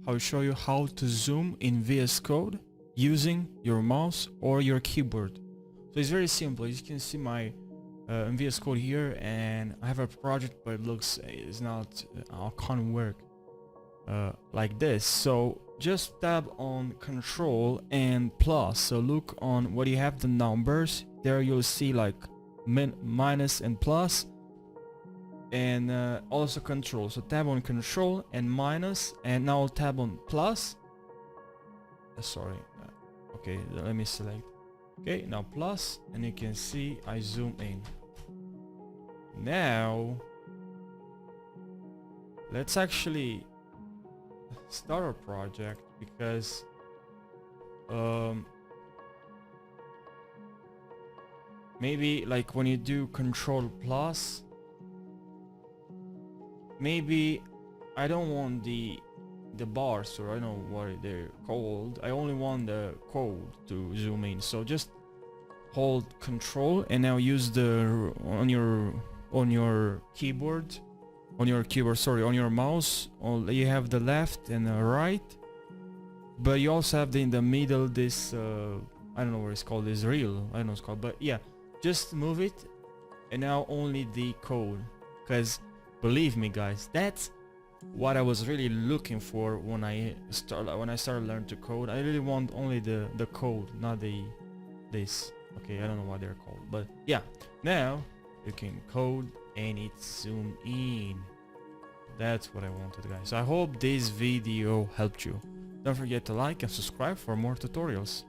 I'll show you how to zoom in VS Code using your mouse or your keyboard. So it's very simple. As you can see my VS Code here, and I have a project, but it looks it's not can't work like this. So just tab on Control and plus. So look on where you have the numbers. There you'll see like minus and plus, and also Control. So tab on Control and minus, and now tab on plus. Sorry. Okay, let me select. Okay, now plus, and you can see I zoom in. Now let's actually start our project, because maybe like when you do Control plus, maybe I don't want the bars, or I don't know what they're called. I only want the code to zoom in. So just hold Control and now use the on your keyboard, on your mouse. You have the left and the right, but you also have in the middle this I don't know what it's called, this reel, I don't know what it's called, but yeah, just move it, and now only the code, because believe me guys, that's what I was really looking for when I started learning to code. I really want only the code, not this. Okay, I don't know what they're called, but yeah, now you can code and it's zoomed in. That's what I wanted, guys. So I hope this video helped you. Don't forget to like and subscribe for more tutorials.